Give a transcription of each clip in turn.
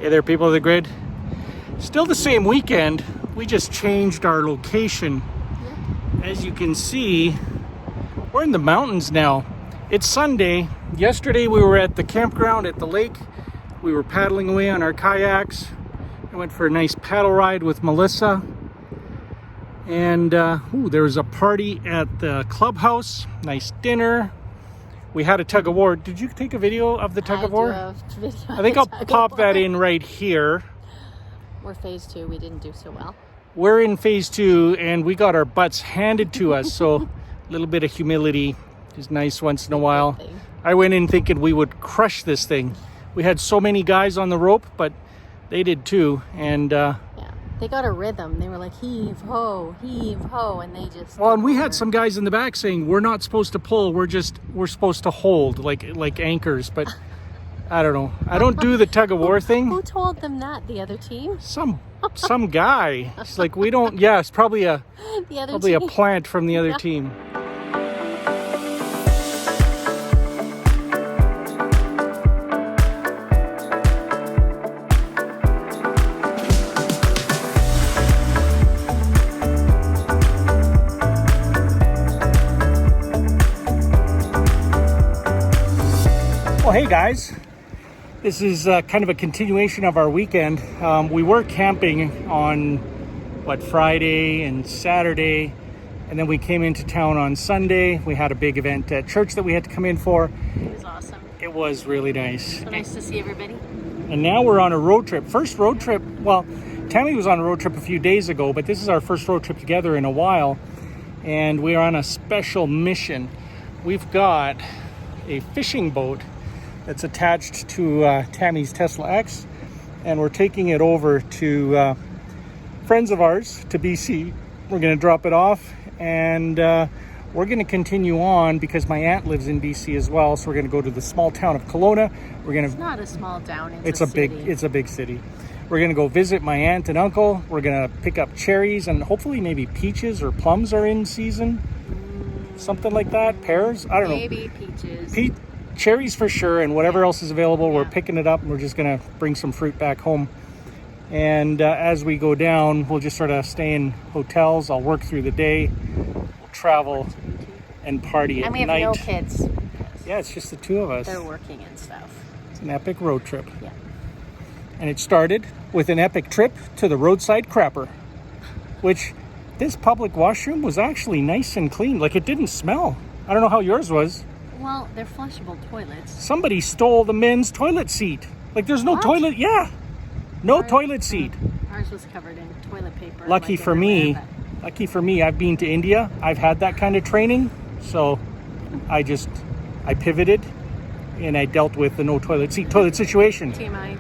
Hey there, people of the grid. Still the same weekend. We just changed our location. As you can see, we're in the mountains now. It's Sunday. Yesterday we were at the campground at the lake. We were paddling away on our kayaks. I went for a nice paddle ride with Melissa. And there was a party at the clubhouse. Nice dinner. We had a tug of war. Did you take a video of the tug of war? I think I'll pop that in right here. We're phase 2. We didn't do so well. We're in phase 2 and we got our butts handed to us. So a little bit of humility is nice once in a while. I went in thinking we would crush this thing. We had so many guys on the rope, but they did too. And they got a rhythm. They were like, heave, ho, and they just... Well, and we had some guys in the back saying, we're not supposed to pull, we're supposed to hold, like anchors, but I don't know. I don't do the tug of war thing. Who told them that? The other team? Some guy. It's like, we don't, yeah, it's probably a plant from the other team. Well, hey guys, this is kind of a continuation of our weekend. We were camping on Friday and Saturday, and then we came into town on Sunday. We had a big event at church that we had to come in for. It was awesome. It was really nice. So nice to see everybody. And now we're on a road trip. First road trip, well, Tammy was on a road trip a few days ago, but this is our first road trip together in a while, and we are on a special mission. We've got a fishing boat that's attached to Tammy's Tesla X, and we're taking it over to friends of ours to BC. We're going to drop it off, and we're going to continue on because my aunt lives in BC as well. So we're going to go to the small town of Kelowna. It's not a small town. It's a big city. We're going to go visit my aunt and uncle. We're going to pick up cherries and hopefully maybe peaches or plums are in season. Something like that. Pears. I don't know. Maybe peaches. Cherries for sure, and whatever else is available, we're picking it up, and we're just going to bring some fruit back home. And as we go down, we'll just sort of stay in hotels. I'll work through the day, we'll travel, and party at night. And we have no kids. Yeah, it's just the two of us. They're working and stuff. It's an epic road trip. Yeah. And it started with an epic trip to the roadside crapper, which this public washroom was actually nice and clean. Like, it didn't smell. I don't know how yours was. Well, they're flushable toilets. Somebody stole the men's toilet seat. Like, there's no toilet. Yeah. No toilet seat. Ours was covered in toilet paper. Lucky for me, I've been to India. I've had that kind of training. So I pivoted and I dealt with the no toilet seat toilet situation. TMI.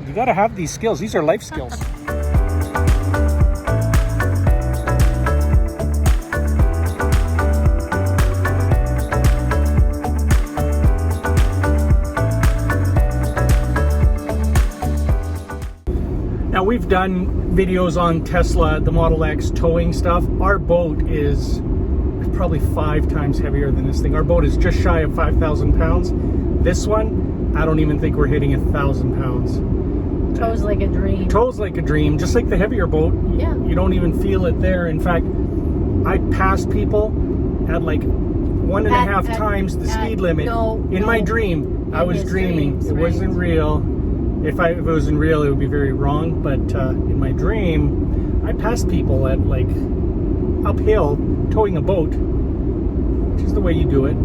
You got to have these skills. These are life skills. Now, we've done videos on Tesla, the Model X towing stuff. Our boat is probably 5 times heavier than this thing. Our boat is just shy of 5,000 pounds. This one, I don't even think we're hitting 1,000 pounds. Tows like a dream. Tows like a dream, just like the heavier boat. Yeah. You don't even feel it there. In fact, I passed people at like 1.5 times the speed limit. In my dream. I was dreaming. It wasn't real. If it wasn't real, it would be very wrong. But in my dream, I passed people at like uphill towing a boat, which is the way you do it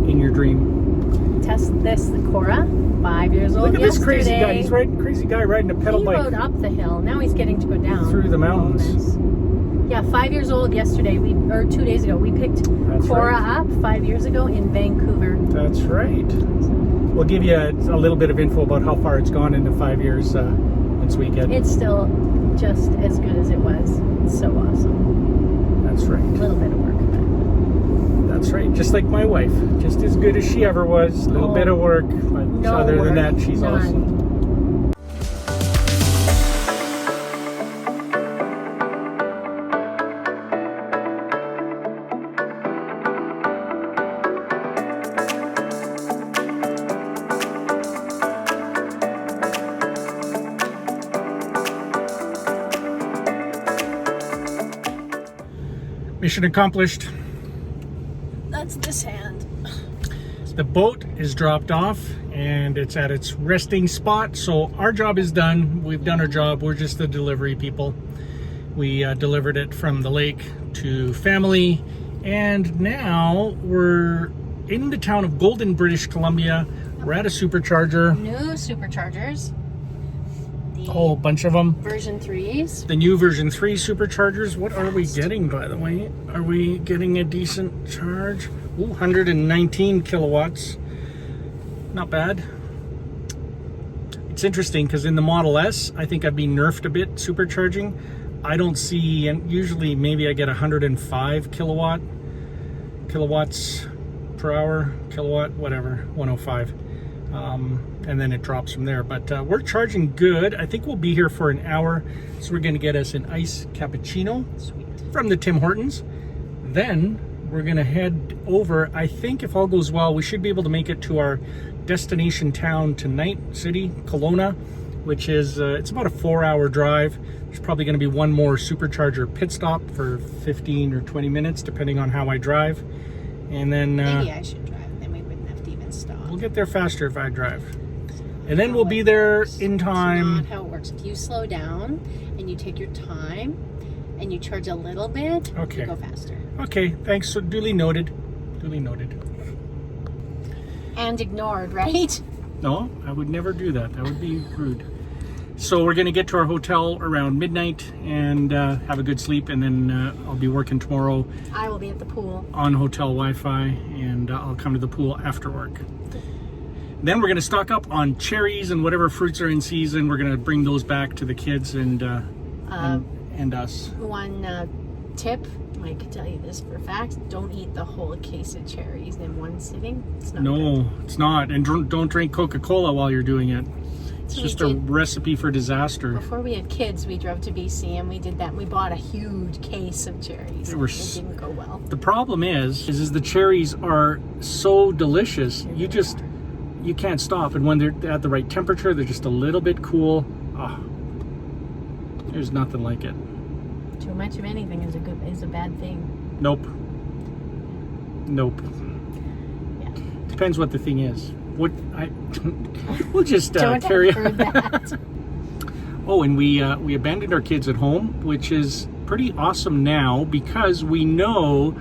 in your dream. Test this, the Cora, 5 years old. Look at this crazy guy. He's crazy guy riding a pedal bike. He rode up the hill. Now he's getting to go down through the mountains. Yeah, 5 years old yesterday. 2 days ago, we picked Cora up 5 years ago in Vancouver. That's right. We'll give you a little bit of info about how far it's gone into 5 years once we get. It's still just as good as it was. It's so awesome. That's right. A little bit of work, but. That's right. Just like my wife, just as good as she ever was. A little bit of work, but other than that, she's awesome. Mission accomplished. That's this hand. The boat is dropped off and it's at its resting spot. So our job is done. We've done our job. We're just the delivery people. We delivered it from the lake to family. And now we're in the town of Golden, British Columbia. We're at a supercharger. New superchargers. A whole bunch of them. Version 3s. The new version 3 superchargers. What are we getting, by the way? Are we getting a decent charge? Ooh, 119 kilowatts. Not bad. It's interesting because in the Model S, I think I've been nerfed a bit supercharging. I don't see, and usually maybe I get 105 kilowatts per hour, kilowatt, whatever, 105. And then it drops from there. But we're charging good. I think we'll be here for an hour. So we're going to get us an iced cappuccino. Sweet. From the Tim Hortons. Then we're going to head over. I think if all goes well, we should be able to make it to our destination town tonight, city, Kelowna, which is, it's about a 4-hour drive. There's probably going to be one more supercharger pit stop for 15 or 20 minutes, depending on how I drive. And then... maybe I should drive, then we wouldn't have to even stop. We'll get there faster if I drive. And then we'll be there in time. That's not how it works. If you slow down and you take your time and you charge a little bit, okay, you go faster. Okay, thanks. So duly noted. Duly noted. And ignored, right? No, I would never do that. That would be rude. So we're going to get to our hotel around midnight and have a good sleep. And then I'll be working tomorrow. I will be at the pool. On hotel Wi-Fi. And I'll come to the pool after work. Then we're going to stock up on cherries and whatever fruits are in season. We're going to bring those back to the kids and us. One tip, I can tell you this for a fact, don't eat the whole case of cherries in one sitting. It's not good. It's not. And don't drink Coca-Cola while you're doing it. It's just a recipe for disaster. Before we had kids, we drove to BC and we did that. We bought a huge case of cherries. It didn't go well. The problem is the cherries are so delicious. You can't stop. And when they're at the right temperature, they're just a little bit cool. Oh, there's nothing like it. Too much of anything is a bad thing. Nope. Yeah. Depends what the thing is. We'll just carry on. That. Oh, and we abandoned our kids at home, which is pretty awesome now because we know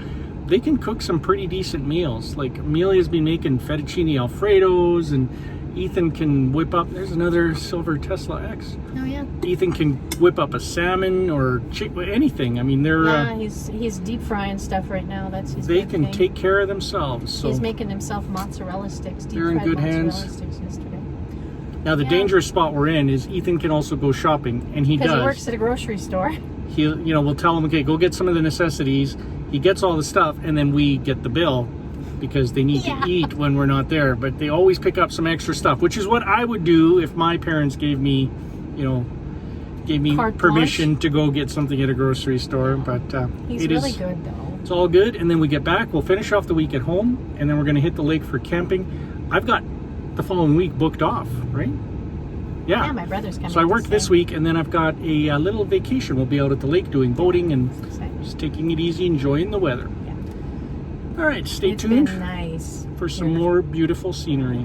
they can cook some pretty decent meals. Like Amelia's been making fettuccine Alfredos, and Ethan can whip up. There's another silver Tesla X. Oh yeah. Ethan can whip up a salmon or anything. I mean, they're. Yeah, he's deep frying stuff right now. That's his. They can take care of themselves. So he's making himself mozzarella sticks. They're in good hands. Sticks yesterday. Now the dangerous spot we're in is Ethan can also go shopping, and he does. Because he works at a grocery store. We'll tell him, okay, go get some of the necessities. He gets all the stuff, and then we get the bill because they need to eat when we're not there. But they always pick up some extra stuff, which is what I would do if my parents gave me permission to go get something at a grocery store. But he's really good, though. It's all good. And then we get back. We'll finish off the week at home, and then we're going to hit the lake for camping. I've got the following week booked off, right? Yeah, my brother's coming. So I work this week, and then I've got a little vacation. We'll be out at the lake doing boating and just taking it easy, enjoying the weather. Yeah. All right, stay tuned. Been nice. For some more beautiful scenery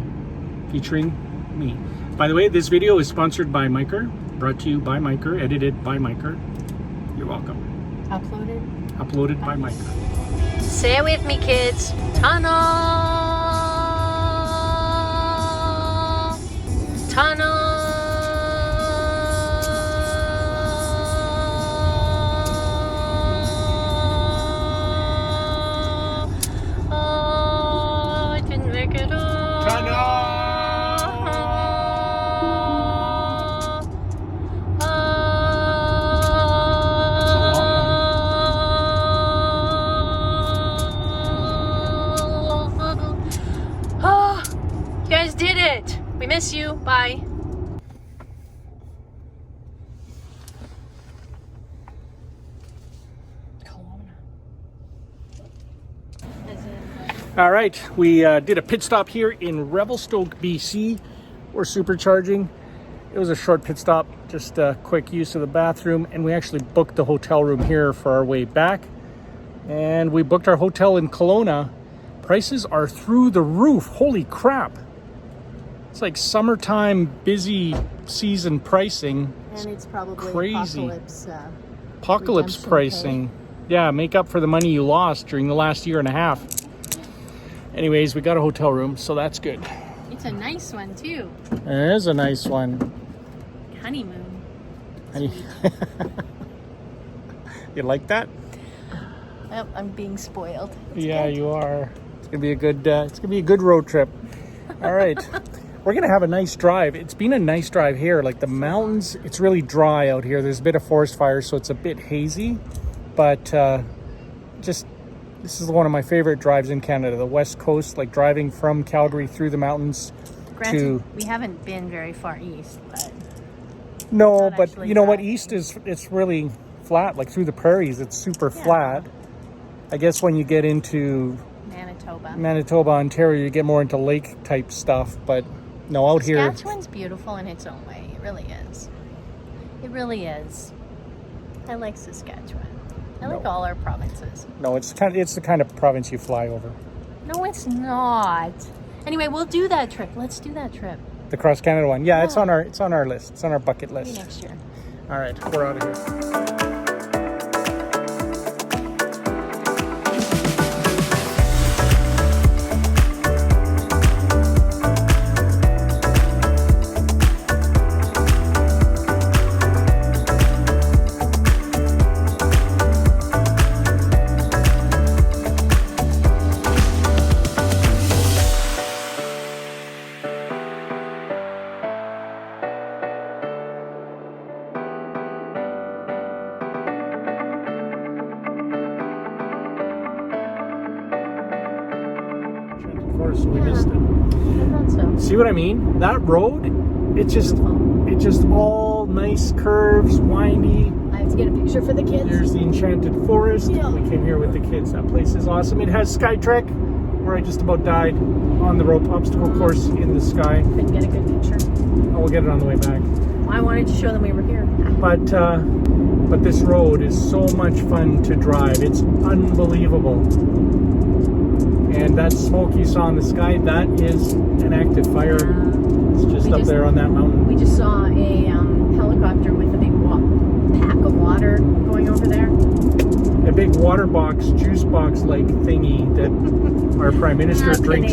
featuring me. By the way, this video is sponsored by Miker, brought to you by Miker, edited by Miker. You're welcome. Uploaded by Miker. Say it with me, kids. Tunnel. Oh, I didn't make it up. Oh, you guys did it. We miss you. Bye. All right, we did a pit stop here in Revelstoke, BC. We're supercharging. It was a short pit stop, just a quick use of the bathroom, and we actually booked the hotel room here for our way back. And we booked our hotel in Kelowna. Prices are through the roof. Holy crap. It's like summertime busy season pricing. And it's probably crazy. Apocalypse pricing. Yeah, make up for the money you lost during the last year and a half. Anyways, we got a hotel room, so that's good. It's a nice one too. It is a nice one. Honeymoon. You like that? Well, I'm being spoiled. It's yeah, good. you are. It's gonna be a good. It's gonna be a good road trip. All right, we're gonna have a nice drive. It's been a nice drive here. Like the mountains, it's really dry out here. There's a bit of forest fire, so it's a bit hazy. But just this is one of my favorite drives in Canada. The West Coast, like driving from Calgary through the mountains. Granted, we haven't been very far east, but no, but you know what? East is it's really flat. Like through the prairies, it's super flat. I guess when you get into Manitoba, Ontario, you get more into lake type stuff. But no, out here, Saskatchewan's beautiful in its own way. It really is. It really is. I like Saskatchewan. I like all our provinces. No, it's the kind of province you fly over. No, it's not. Anyway, we'll do that trip. Let's do that trip. The cross Canada one. Yeah, it's on our list. It's on our bucket list. Maybe next year. All right, we're out of here. So we missed it. I thought so. See what I mean? That road, it's just all nice curves, windy. I have to get a picture for the kids. There's the Enchanted Forest. Yeah. We came here with the kids. That place is awesome. It has Skytrek, where I just about died on the rope obstacle course in the sky. Couldn't get a good picture. Oh, we'll get it on the way back. I wanted to show them we were here. But this road is so much fun to drive. It's unbelievable. And that smoke you saw in the sky, that is an active fire. It's just up there on that mountain. We just saw a helicopter with a big pack of water going over there. A big water box, juice box like thingy that our Prime Minister drinks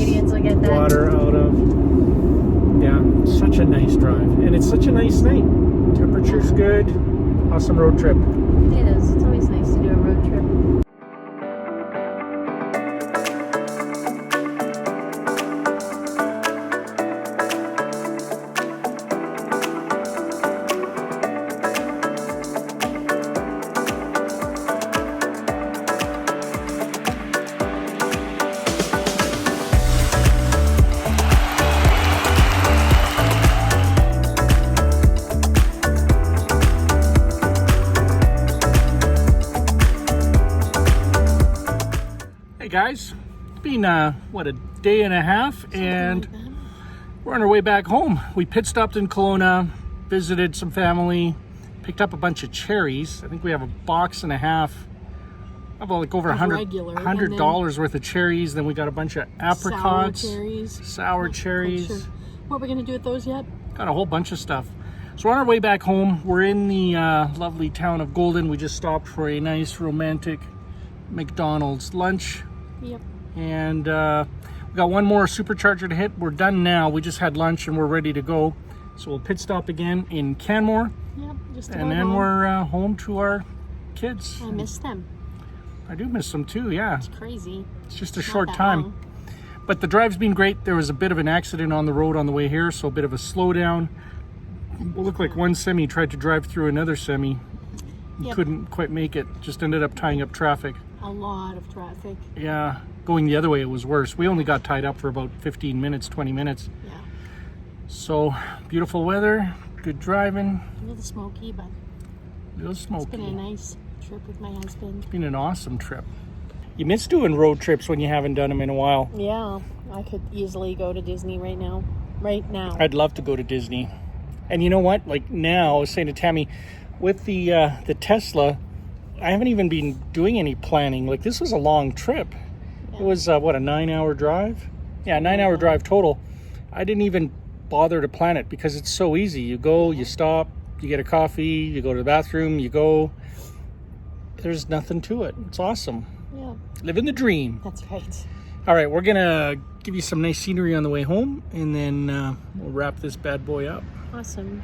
water out of. Yeah, such a nice drive. And it's such a nice night. Temperature's good. Awesome road trip. It is. It's always nice to do a road trip. Guys, it's been a day and a half, and we're on our way back home. We pit stopped in Kelowna, visited some family, picked up a bunch of cherries. I think we have a box and a half of like over $100 worth of cherries. Then we got a bunch of apricots, sour cherries. Sure what we're gonna do with those yet? Got a whole bunch of stuff. So on our way back home, we're in the lovely town of Golden. We just stopped for a nice romantic McDonald's lunch. Yep. And we got one more supercharger to hit. We're done now. We just had lunch and we're ready to go. So we'll pit stop again in Canmore. Yep, just and then home. We're home to our kids. I miss them. I do miss them too, yeah. It's crazy. It's just a short time. Long. But the drive's been great. There was a bit of an accident on the road on the way here, so a bit of a slowdown. It looked like one semi tried to drive through another semi. Yep. Couldn't quite make it. Just ended up tying up traffic. A lot of traffic. Yeah, going the other way it was worse. We only got tied up for about 15 minutes, 20 minutes. Yeah. So, beautiful weather, good driving. A little smoky, but it's been a nice trip with my husband. It's been an awesome trip. You miss doing road trips when you haven't done them in a while. Yeah, I could easily go to Disney right now. I'd love to go to Disney. And you know what? Like now, I was saying to Tammy, with the Tesla, I haven't even been doing any planning. Like, this was a long trip. Yeah. It was, what, a 9-hour drive? Yeah, 9-hour drive total. I didn't even bother to plan it because it's so easy. You go, you stop, you get a coffee, you go to the bathroom, you go. There's nothing to it. It's awesome. Yeah. Living the dream. That's right. All right, we're going to give you some nice scenery on the way home, and then we'll wrap this bad boy up. Awesome.